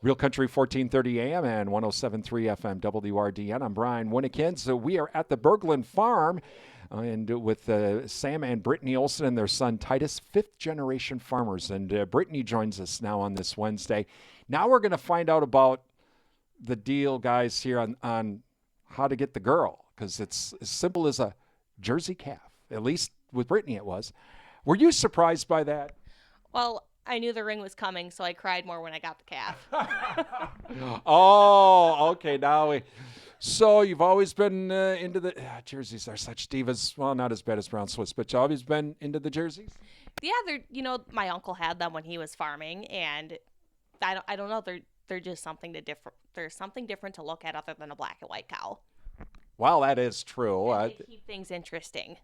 Real Country 1430 AM and 1073 FM WRDN. I'm Brian Winnikin. So we are at the Berglane Farm and with Sam and Brittany Olson and their son Titus, fifth generation farmers. And Brittany joins us now on this Wednesday. Now we're going to find out about the deal, guys, here on how to get the girl, because it's as simple as a Jersey calf. At least with Brittany it was. Were you surprised by that? Well, I knew the ring was coming, so I cried more when I got the calf. Oh, okay. So you've always been into the jerseys are such divas. Well, not as bad as Brown Swiss, but you've always been into the jerseys. Yeah, my uncle had them when he was farming, and I don't know, they're just something to different. There's something different to look at other than a black and white cow. Well, that is true. And they keep things interesting.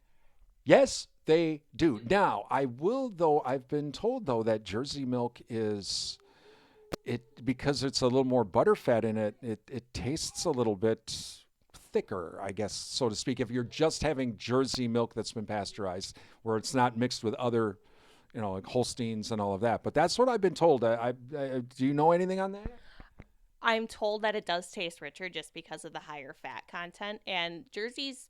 Yes, they do. Now, I will though. I've been told though that Jersey milk is because it's a little more butterfat in it. It tastes a little bit thicker, I guess, so to speak. If you're just having Jersey milk that's been pasteurized, where it's not mixed with other, like Holsteins and all of that. But that's what I've been told. Do you know anything on that? I'm told that it does taste richer just because of the higher fat content, and Jerseys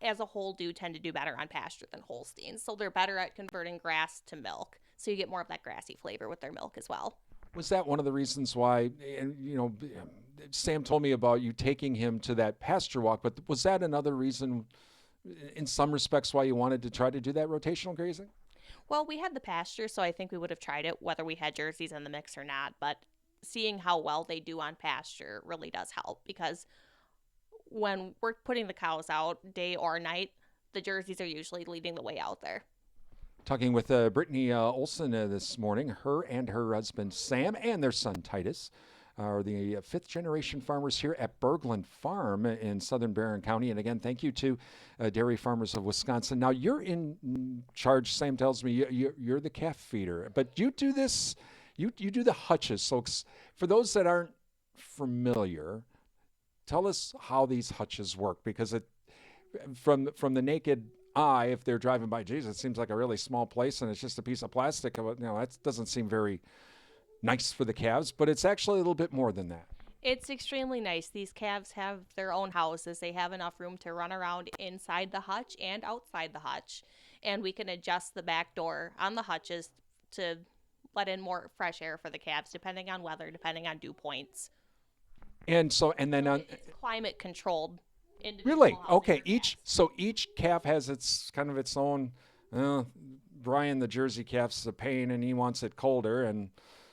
as a whole do tend to do better on pasture than Holsteins. So they're better at converting grass to milk. So you get more of that grassy flavor with their milk as well. Was that one of the reasons why, Sam told me about you taking him to that pasture walk, but was that another reason in some respects why you wanted to try to do that rotational grazing? Well, we had the pasture, so I think we would have tried it whether we had Jerseys in the mix or not. But seeing how well they do on pasture really does help, because when we're putting the cows out day or night, the Jerseys are usually leading the way out there. Talking with Brittany Olson this morning. Her and her husband Sam and their son Titus are the fifth generation farmers here at Berglane Farm in southern Barron County. And again, thank you to Dairy Farmers of Wisconsin. Now you're in charge, Sam tells me, you're the calf feeder, but you do this, you do the hutches. So for those that aren't familiar, tell us how these hutches work, because from the naked eye, if they're driving by, geez, it seems like a really small place and it's just a piece of plastic. That doesn't seem very nice for the calves, but it's actually a little bit more than that. It's extremely nice. These calves have their own houses. They have enough room to run around inside the hutch and outside the hutch. And we can adjust the back door on the hutches to let in more fresh air for the calves, depending on weather, depending on dew points. And then it's climate controlled. Really? Okay. Each calf has its own. Brian, the Jersey calf's a pain, and he wants it colder. And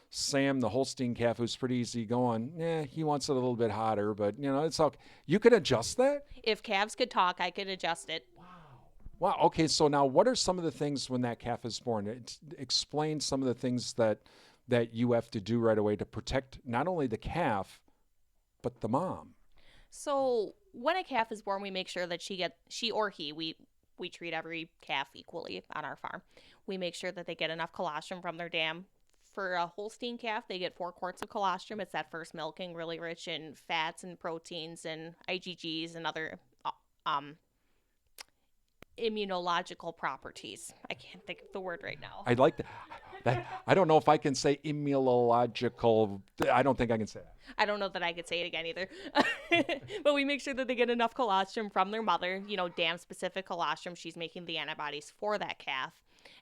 Sam, the Holstein calf, who's pretty easy going, he wants it a little bit hotter. But it's okay. You can adjust that. If calves could talk, I could adjust it. Wow. Okay. So now, what are some of the things when that calf is born? Explain some of the things that you have to do right away to protect not only the calf, but the mom. So when a calf is born, we make sure that she or he, we treat every calf equally on our farm. We make sure that they get enough colostrum from their dam. For a Holstein calf, they get 4 quarts of colostrum. It's that first milking, really rich in fats and proteins and IgGs and other immunological properties. I can't think of the word right now. I like that. I don't know if I can say immunological. I don't think I can say that. I don't know that I could say it again either. But we make sure that they get enough colostrum from their mother, dam-specific colostrum. She's making the antibodies for that calf.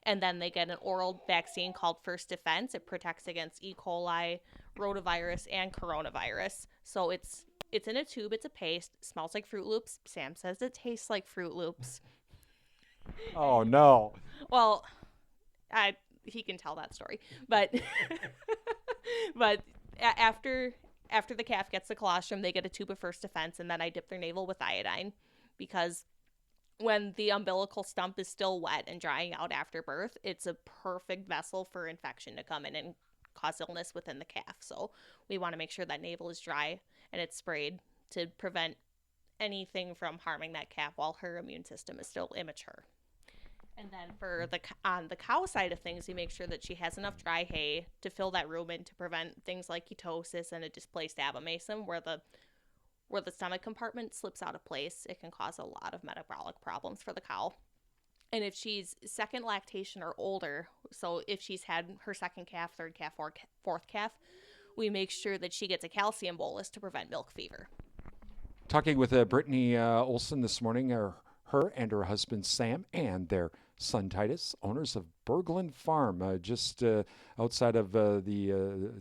And then they get an oral vaccine called First Defense. It protects against E. coli, rotavirus, and coronavirus. So it's in a tube. It's a paste. It smells like Fruit Loops. Sam says it tastes like Fruit Loops. Oh, no. Well, he can tell that story. But after the calf gets the colostrum, they get a tube of First Defense, and then I dip their navel with iodine, because when the umbilical stump is still wet and drying out after birth, it's a perfect vessel for infection to come in and cause illness within the calf. So we want to make sure that navel is dry and it's sprayed to prevent anything from harming that calf while her immune system is still immature. And then on the cow side of things, we make sure that she has enough dry hay to fill that room in to prevent things like ketosis and a displaced abomasum, where the stomach compartment slips out of place. It can cause a lot of metabolic problems for the cow. And if she's second lactation or older, so if she's had her second calf, third calf, or fourth calf, we make sure that she gets a calcium bolus to prevent milk fever. Talking with Brittany Olson this morning, her and her husband Sam and their son Titus, owners of Berglane Farm, just outside of the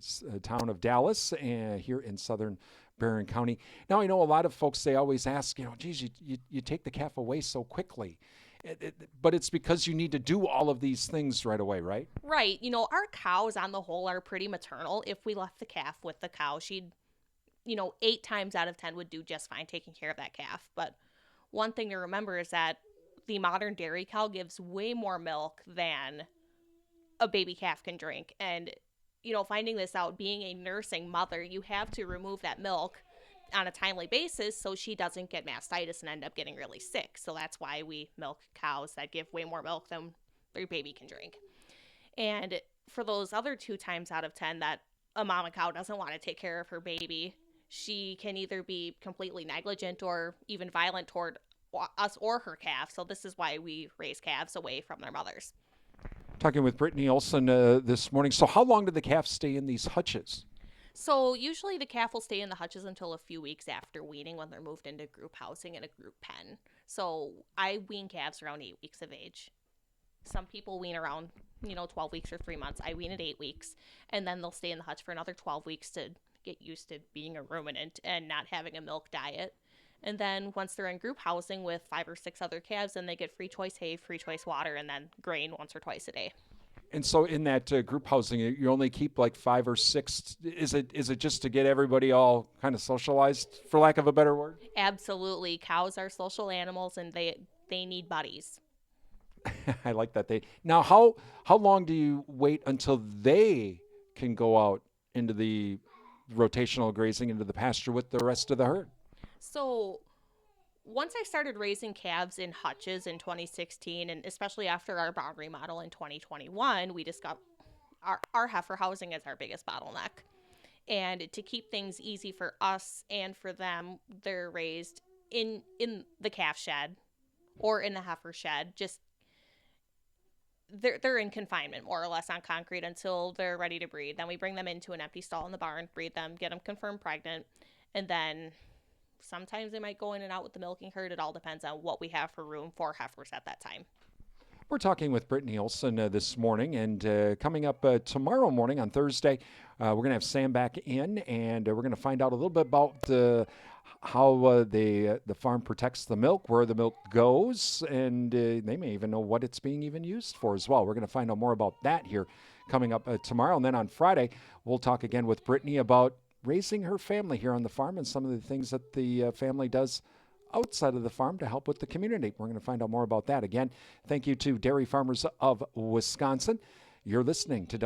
town of Dallas, here in southern Barron County. Now, I know a lot of folks, they always ask, geez, you take the calf away so quickly. But it's because you need to do all of these things right away, right? Right. Our cows on the whole are pretty maternal. If we left the calf with the cow, she'd 8 times out of 10 would do just fine taking care of that calf. But one thing to remember is that the modern dairy cow gives way more milk than a baby calf can drink. And, finding this out, being a nursing mother, you have to remove that milk on a timely basis so she doesn't get mastitis and end up getting really sick. So that's why we milk cows that give way more milk than their baby can drink. And for those other 2 times out of 10 that a mama cow doesn't want to take care of her baby, she can either be completely negligent or even violent toward us or her calf. So this is why we raise calves away from their mothers. Talking with Brittany Olson this morning. So how long do the calves stay in these hutches? So usually the calf will stay in the hutches until a few weeks after weaning when they're moved into group housing in a group pen. So I wean calves around 8 weeks of age. Some people wean around, 12 weeks or 3 months. I wean at 8 weeks, and then they'll stay in the hutch for another 12 weeks to get used to being a ruminant and not having a milk diet. And then once they're in group housing with 5 or 6 other calves, then they get free choice hay, free choice water, and then grain once or twice a day. And so in that group housing, you only keep like 5 or 6. Is it just to get everybody all kind of socialized, for lack of a better word? Absolutely. Cows are social animals, and they need buddies. I like that. Now, how long do you wait until they can go out into the rotational grazing, into the pasture with the rest of the herd? So once I started raising calves in hutches in 2016, and especially after our barn remodel in 2021, we discovered our heifer housing is our biggest bottleneck. And to keep things easy for us and for them, they're raised in the calf shed or in the heifer shed. Just they're in confinement more or less on concrete until they're ready to breed. Then we bring them into an empty stall in the barn, breed them, get them confirmed pregnant, and then sometimes they might go in and out with the milking herd. It all depends on what we have for room for heifers at that time. We're talking with Brittany Olson this morning, and coming up tomorrow morning on Thursday, we're going to have Sam back in, and we're going to find out a little bit about how the farm protects the milk, where the milk goes, and they may even know what it's being even used for as well. We're going to find out more about that here coming up tomorrow. And then on Friday, we'll talk again with Brittany about raising her family here on the farm and some of the things that the family does outside of the farm to help with the community. We're going to find out more about that. Again, thank you to Dairy Farmers of Wisconsin. You're listening to